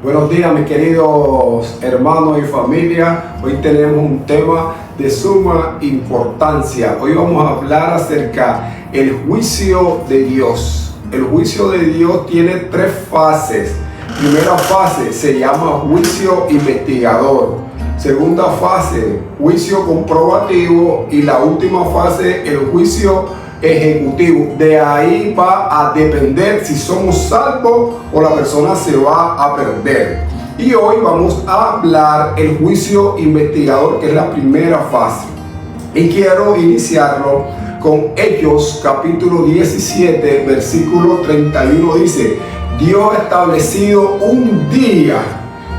Buenos días, mis queridos hermanos y familia. Hoy tenemos un tema de suma importancia. Hoy vamos a hablar acerca del juicio de Dios. El juicio de Dios tiene tres fases. Primera fase se llama juicio investigador. Segunda fase, juicio comprobativo. Y la última fase, el juicio ejecutivo. De ahí va a depender si somos salvos o la persona se va a perder. Y hoy vamos a hablar el juicio investigador, que es la primera fase. Y quiero iniciarlo con Hechos capítulo 17, versículo 31. Dice: Dios ha establecido un día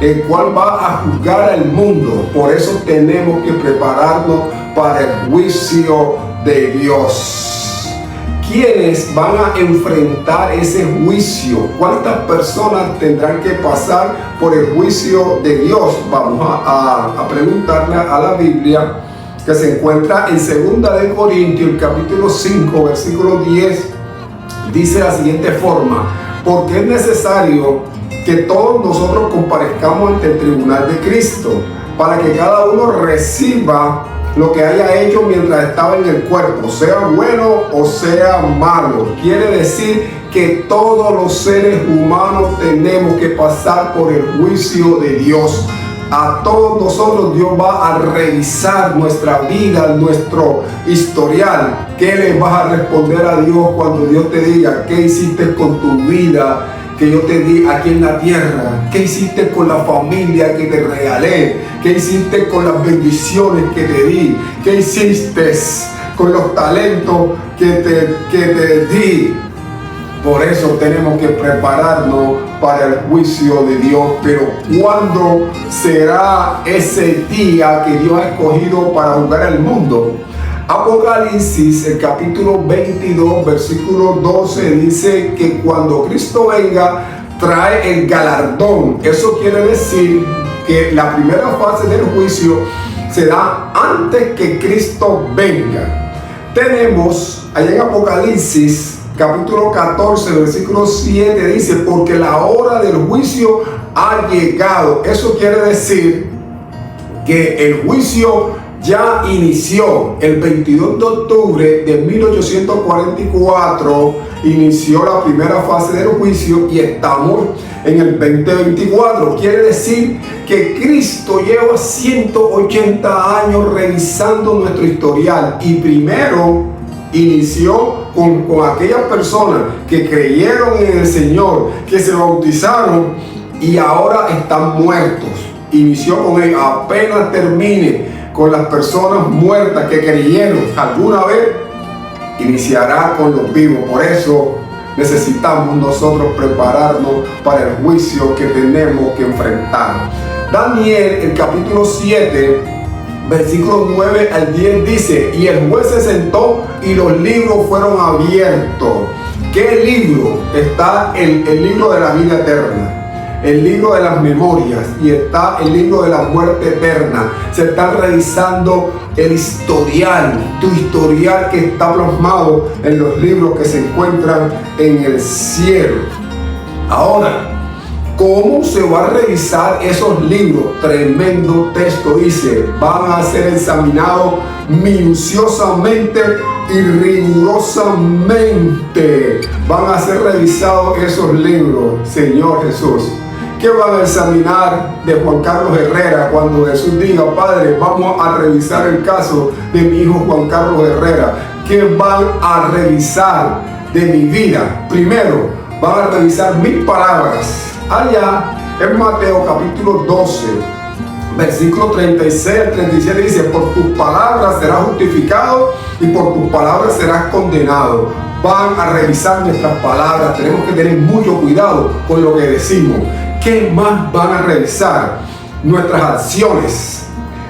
el cual va a juzgar al mundo. Por eso tenemos que prepararnos para el juicio de Dios. ¿Quiénes van a enfrentar ese juicio? ¿Cuántas personas tendrán que pasar por el juicio de Dios? Vamos a preguntarle a la Biblia, que se encuentra en 2 de Corintios, capítulo 5, versículo 10. Dice de la siguiente forma: porque es necesario que todos nosotros comparezcamos ante el tribunal de Cristo, para que cada uno reciba lo que haya hecho mientras estaba en el cuerpo, sea bueno o sea malo. Quiere decir que todos los seres humanos tenemos que pasar por el juicio de Dios. A todos nosotros Dios va a revisar nuestra vida, nuestro historial. ¿Qué le vas a responder a Dios cuando Dios te diga qué hiciste con tu vida que yo te di aquí en la tierra? ¿Qué hiciste con la familia que te regalé? ¿Qué hiciste con las bendiciones que te di? ¿Qué hiciste con los talentos que te di? Por eso tenemos que prepararnos para el juicio de Dios. Pero ¿cuándo será ese día que Dios ha escogido para juzgar al mundo? Apocalipsis, el capítulo 22, versículo 12, dice que cuando Cristo venga, trae el galardón. Eso quiere decir que la primera fase del juicio se da antes que Cristo venga. Tenemos allá en Apocalipsis, capítulo 14, versículo 7, dice: porque la hora del juicio ha llegado. Eso quiere decir que el juicio ya inició. El 22 de octubre de 1844 inició la primera fase del juicio y estamos en el 2024. Quiere decir que Cristo lleva 180 años revisando nuestro historial, y primero inició con aquellas personas que creyeron en el Señor, que se bautizaron y ahora están muertos. Inició con ellos. Apenas termine con las personas muertas que creyeron alguna vez, iniciará con los vivos. Por eso necesitamos nosotros prepararnos para el juicio que tenemos que enfrentar. Daniel, el capítulo 7, versículos 9 al 10 dice: y el juez se sentó y los libros fueron abiertos. ¿Qué libro? Está el libro de la vida eterna, el libro de las memorias, y está el libro de la muerte eterna. Se está revisando el historial, tu historial que está plasmado en los libros que se encuentran en el cielo. Ahora, ¿cómo se va a revisar esos libros? Tremendo texto dice: van a ser examinados minuciosamente y rigurosamente. Van a ser revisados esos libros, Señor Jesús. ¿Qué van a examinar de Juan Carlos Herrera cuando Jesús diga: Padre, vamos a revisar el caso de mi hijo Juan Carlos Herrera? ¿Qué van a revisar de mi vida? Primero, van a revisar mis palabras. Allá en Mateo capítulo 12, versículo 36 al 37 dice: por tus palabras serás justificado y por tus palabras serás condenado. Van a revisar nuestras palabras. Tenemos que tener mucho cuidado con lo que decimos. ¿Qué más van a revisar? Nuestras acciones.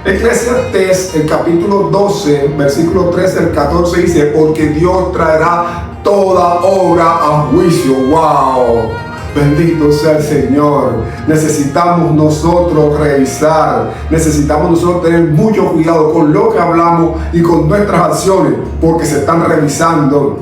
Eclesiastés, el capítulo 12, versículo 13 al 14 dice: porque Dios traerá toda obra a juicio. ¡Wow! Bendito sea el Señor. Necesitamos nosotros revisar, necesitamos nosotros tener mucho cuidado con lo que hablamos y con nuestras acciones, porque se están revisando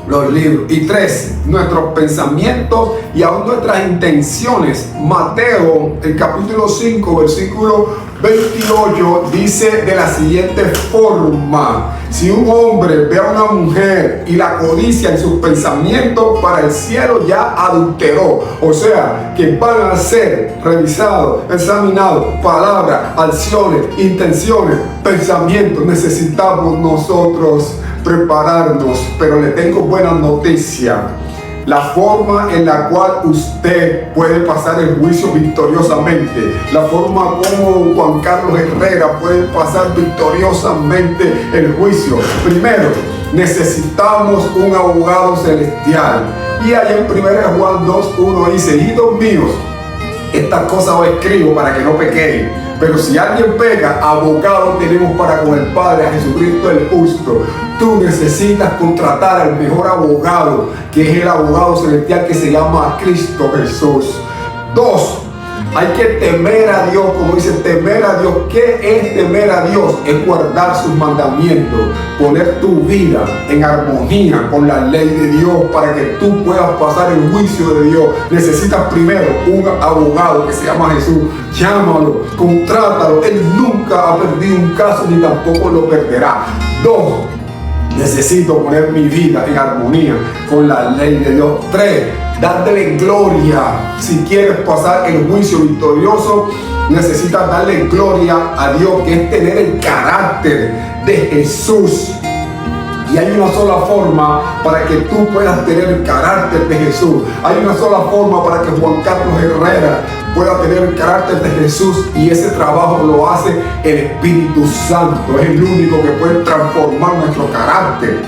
los libros. Y 3, nuestros pensamientos y aún nuestras intenciones. Mateo, el capítulo 5, versículo 28, dice de la siguiente forma: si un hombre ve a una mujer y la codicia en sus pensamientos, para el cielo ya adulteró. O sea, que van a ser revisados, examinados, palabras, acciones, intenciones, pensamientos. Necesitamos nosotros prepararnos, pero le tengo buena noticia. La forma en la cual usted puede pasar el juicio victoriosamente, la forma como Juan Carlos Herrera puede pasar victoriosamente el juicio. Primero, necesitamos un abogado celestial. Y allá en 1 Juan 2:1 dice: hijitos míos, estas cosas os escribo para que no pequéis. Pero si alguien peca, abogado tenemos para con el Padre, a Jesucristo el justo. Tú necesitas contratar al mejor abogado, que es el abogado celestial, que se llama Cristo Jesús. 2, hay que temer a Dios. Como dice, temer a Dios. ¿Qué es temer a Dios? Es guardar sus mandamientos, poner tu vida en armonía con la ley de Dios para que tú puedas pasar el juicio de Dios. Necesitas primero un abogado que se llama Jesús. Llámalo, contrátalo. Él nunca ha perdido un caso ni tampoco lo perderá. 2, necesito poner mi vida en armonía con la ley de Dios. 3, darle gloria. Si quieres pasar el juicio victorioso, necesitas darle gloria a Dios, que es tener el carácter de Jesús. Y hay una sola forma para que tú puedas tener el carácter de Jesús. Hay una sola forma para que Juan Carlos Herrera pueda tener el carácter de Jesús, y ese trabajo lo hace el Espíritu Santo. Es el único que puede transformar nuestro carácter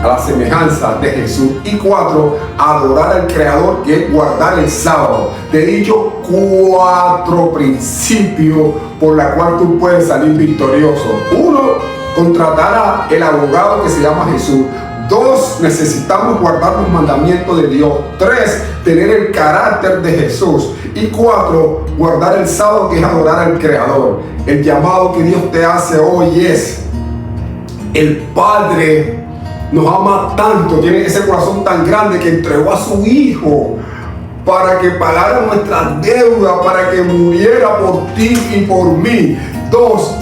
a la semejanza de Jesús. Y 4, adorar al Creador, que es guardar el sábado. Te he dicho 4 principios por los cuales tú puedes salir victorioso. 1, contratar al abogado que se llama Jesús. 2, necesitamos guardar los mandamientos de Dios. 3, tener el carácter de Jesús. Y 4, guardar el sábado, que es adorar al Creador. El llamado que Dios te hace hoy es: el Padre nos ama tanto, tiene ese corazón tan grande, que entregó a su Hijo para que pagara nuestras deudas, para que muriera por ti y por mí. 2,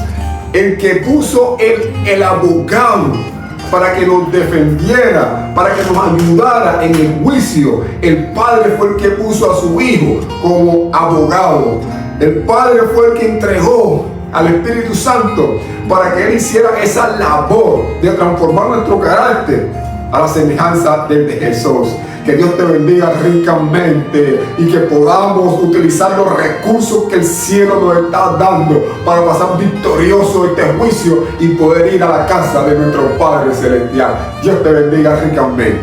el que puso el abogado para que nos defendiera, para que nos ayudara en el juicio. El Padre fue el que puso a su Hijo como abogado. El Padre fue el que entregó al Espíritu Santo para que Él hiciera esa labor de transformar nuestro carácter a la semejanza del de Jesús. Que Dios te bendiga ricamente y que podamos utilizar los recursos que el cielo nos está dando para pasar victorioso este juicio y poder ir a la casa de nuestro Padre Celestial. Dios te bendiga ricamente.